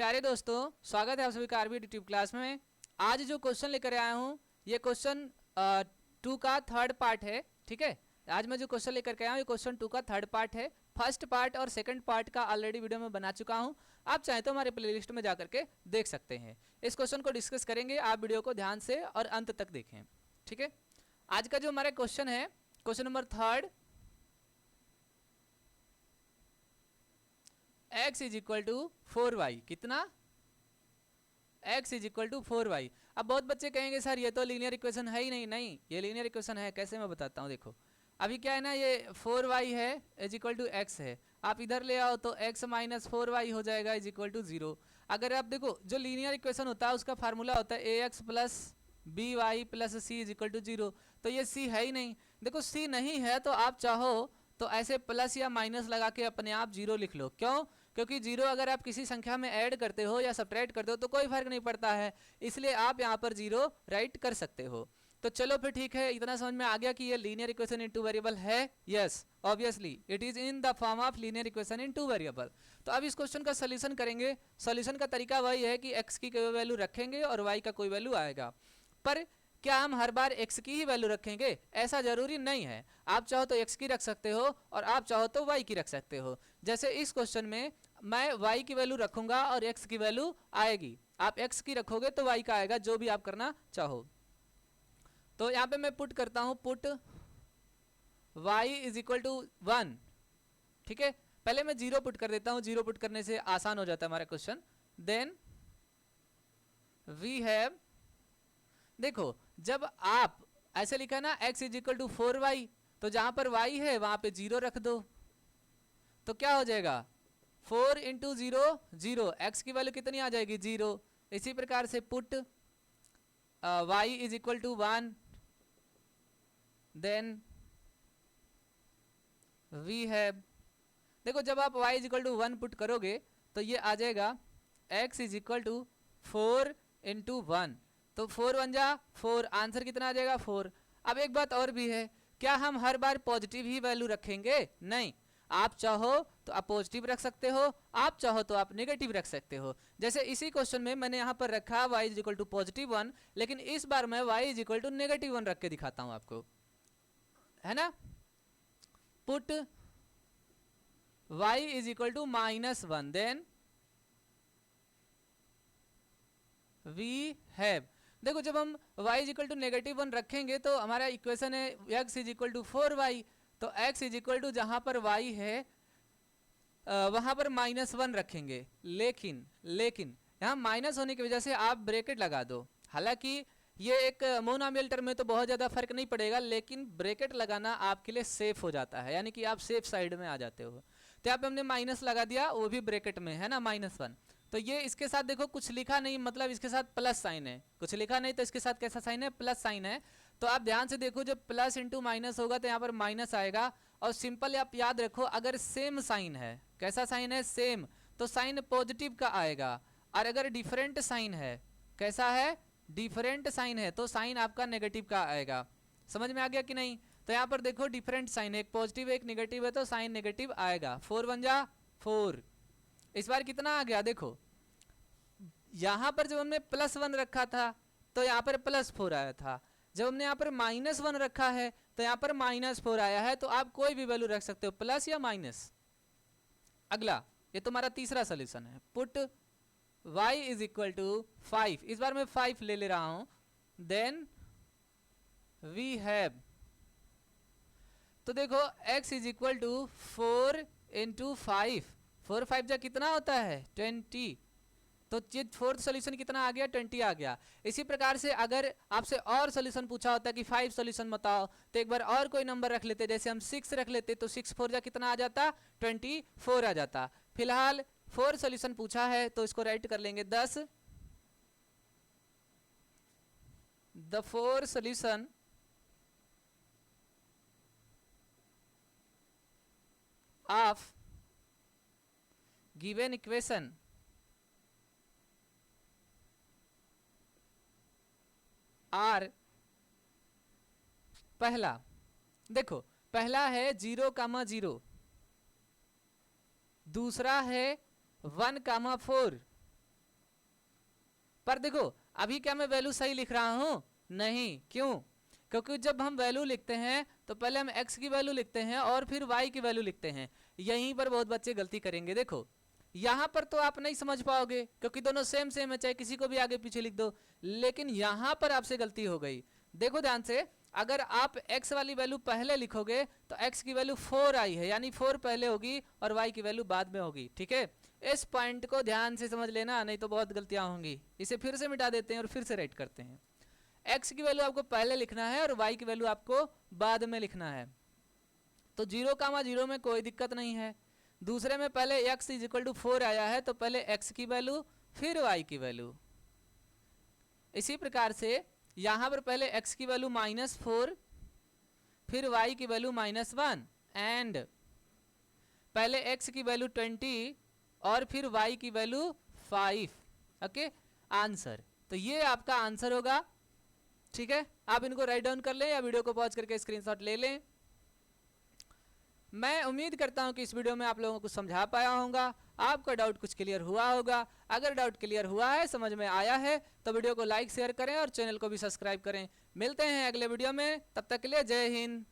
प्यारे दोस्तों, स्वागत है आप सभी का आरबी यूट्यूब क्लास में। आज जो क्वेश्चन लेकर आया हूँ ये क्वेश्चन 2 का थर्ड पार्ट है। ठीक है, आज मैं जो क्वेश्चन लेकर के आया हूँ ये क्वेश्चन 2 का थर्ड पार्ट है। फर्स्ट पार्ट और सेकंड पार्ट का ऑलरेडी वीडियो में बना चुका हूँ, आप चाहें तो हमारे प्लेलिस्ट में जाकर के देख सकते हैं। इस क्वेश्चन को डिस्कस करेंगे, आप वीडियो को ध्यान से और अंत तक देखें। ठीक है, आज का जो हमारा क्वेश्चन है question number third, x is equal to 4y। कितना? x is equal to 4y। अब बहुत बच्चे कहेंगे सर ये तो लीनियर इक्वेशन है ही नहीं। नहीं, ये लीनियर इक्वेशन है। कैसे? मैं बताता हूँ। देखो अभी क्या है ना, ये 4y है इज इक्वल टू x है। आप इधर ले आओ तो x माइनस 4y हो जाएगा इज इक्वल टू 0। अगर आप देखो जो लीनियर इक्वेशन होता है उसका फार्मूला होता है ax plus by plus c is equal to 0। तो ये c है ही नहीं। देखो c नहीं है तो आप चाहो तो ऐसे प्लस या माइनस लगा के अपने आप 0 लिख लो। क्यों? क्योंकि 0 अगर आप किसी संख्या में ऐड करते हो या सब्ट्रैक्ट करते हो तो कोई फर्क नहीं पड़ता है, इसलिए आप यहाँ पर 0 राइट कर सकते हो। तो चलो फिर ठीक है, इतना समझ में आ गया कि ये linear equation in two variable है। Yes, obviously it is in the form of linear equation in two variable. तो अब इस क्वेश्चन का सोल्यूशन करेंगे। सोल्यूशन का तरीका वही है कि x की कोई वैल्यू रखेंगे और y का कोई वैल्यू आएगा। पर क्या हम हर बार x की ही वैल्यू रखेंगे? ऐसा जरूरी नहीं है। आप चाहो तो x की रख सकते हो और आप चाहो तो y की रख सकते हो। जैसे इस क्वेश्चन में मैं y की वैल्यू रखूंगा और x की वैल्यू आएगी। आप x की रखोगे तो y का आएगा, जो भी आप करना चाहो। तो यहाँ पे मैं पुट करता हूँ, put y is equal to 1। ठीक है, पहले मैं 0 पुट कर देता हूँ, 0 पुट करने से आसान हो जाता है हमारा क्वेश्चन। देन वी हैव, देखो जब आप ऐसे लिखा है ना x is equal to 4y, तो जहां पर y है वहां पे 0 रख दो तो क्या हो जाएगा? 4 इंटू 0 0, x की वैल्यू कितनी आ जाएगी? 0। इसी प्रकार से put y is equal to 1, then we have, देखो जब आप y is equal to 1 put करोगे तो ये आ जाएगा x is equal to 4 into 1, तो 4 1 जा 4, आंसर कितना आ जाएगा? 4। अब एक बात और भी है, क्या हम हर बार पॉजिटिव ही वैल्यू रखेंगे? नहीं, आप चाहो तो आप पॉजिटिव रख सकते हो, आप चाहो तो आप नेगेटिव रख सकते हो। जैसे इसी क्वेश्चन में मैंने यहाँ पर रखा y is equal to positive 1, लेकिन इस बार मैं y is equal to negative 1 रख के दिखाता हूँ आपको, है ना। Put y is equal to -1, then we have, देखो जब हम y इज इक्वल टू -1 रखेंगे तो हमारा इक्वेशन है x is equal to 4y। तो x इज इक्वल टू जहां पर y है वहां पर -1 रखेंगे। लेकिन यहाँ माइनस होने की वजह से आप ब्रैकेट लगा दो। हालांकि ये एक मोनोमियल टर्म में तो बहुत ज़्यादा फर्क नहीं पड़ेगा, लेकिन ब्रैकेट लगाना आपके लिए सेफ हो जाता है, यानी कि आप सेफ साइड में आ जाते हो। तो यहाँ पे हमने माइनस लगा दिया, वो भी ब्रैकेट में, है ना, -1। तो ये इसके साथ देखो कुछ लिखा नहीं, मतलब इसके साथ प्लस साइन है। कुछ लिखा नहीं तो इसके साथ कैसा साइन है? प्लस साइन है। तो आप ध्यान से देखो, जब प्लस इंटू माइनस होगा तो यहाँ पर माइनस आएगा। और सिंपल आप याद रखो, अगर सेम साइन है, कैसा साइन है? सेम, तो साइन पॉजिटिव का आएगा। और अगर डिफरेंट साइन है, कैसा है? डिफरेंट साइन है, तो साइन आपका नेगेटिव का आएगा। समझ में आ गया कि नहीं? तो यहाँ पर देखो डिफरेंट साइन है, एक पॉजिटिव एक नेगेटिव है, तो साइन नेगेटिव आएगा। 4 1 जा 4। इस बार कितना आ गया? देखो यहां पर जब हमने +1 रखा था तो यहाँ पर +4 आया था। जब हमने यहाँ पर -1 रखा है तो यहाँ पर -4 आया है। तो आप कोई भी वैल्यू रख सकते हो, प्लस या माइनस। अगला, ये तुम्हारा तीसरा सोल्यूशन है। Put y is equal to 5, इस बार मैं 5 ले रहा हूं। देन वी हैव, तो देखो x is equal to 4 into 5, 4 5 जा कितना होता है? 20। तो ये फोर्थ सोल्यूशन कितना आ गया? 20 आ गया। इसी प्रकार से अगर आपसे और सोल्यूशन पूछा होता है कि 5 सोल्यूशन बताओ, तो एक बार और कोई नंबर रख लेते, जैसे हम 6 रख लेते, तो 6 4 जा कितना आ जाता? 24 आ जाता। फिलहाल 4 सोल्यूशन पूछा है तो इसको राइट कर लेंगे 10। The 4 solution of given equation are, पहला देखो, पहला है 0,0, दूसरा है 1,4, पर देखो अभी क्या मैं वैल्यू सही लिख रहा हूं? नहीं, क्यों? क्योंकि जब हम वैल्यू लिखते हैं तो पहले हम x की वैल्यू लिखते हैं और फिर y की वैल्यू लिखते हैं। यहीं पर बहुत बच्चे गलती करेंगे। देखो यहाँ पर तो आप नहीं समझ पाओगे क्योंकि दोनों सेम सेम है, चाहे किसी को भी आगे पीछे लिख दो, लेकिन यहाँ पर आपसे गलती हो गई। देखो ध्यान से, अगर आप x वाली वैल्यू पहले लिखोगे तो x की वैल्यू 4 आई है, यानी 4 पहले होगी और y की वैल्यू बाद में होगी। ठीक है, इस पॉइंट को ध्यान से समझ लेना, नहीं तो बहुत गलतियां होंगी। इसे फिर से मिटा देते हैं और फिर से राइट करते हैं। x की वैल्यू आपको पहले लिखना है और y की वैल्यू आपको बाद में लिखना है। तो 0,0 में कोई दिक्कत नहीं है। दूसरे में पहले x इज इक्वल टू 4 आया है तो पहले x की वैल्यू फिर y की वैल्यू। इसी प्रकार से यहां पर पहले x की वैल्यू -4 फिर y की वैल्यू -1 एंड पहले x की वैल्यू 20 और फिर y की वैल्यू 5। Okay, answer. तो ये आपका आंसर होगा। ठीक है, आप इनको राइट डाउन कर लें या वीडियो को पॉज करके स्क्रीनशॉट ले लें। मैं उम्मीद करता हूं कि इस वीडियो में आप लोगों को समझा पाया होगा, आपका डाउट कुछ क्लियर हुआ होगा। अगर डाउट क्लियर हुआ है, समझ में आया है, तो वीडियो को लाइक शेयर करें और चैनल को भी सब्सक्राइब करें। मिलते हैं अगले वीडियो में, तब तक के लिए जय हिंद।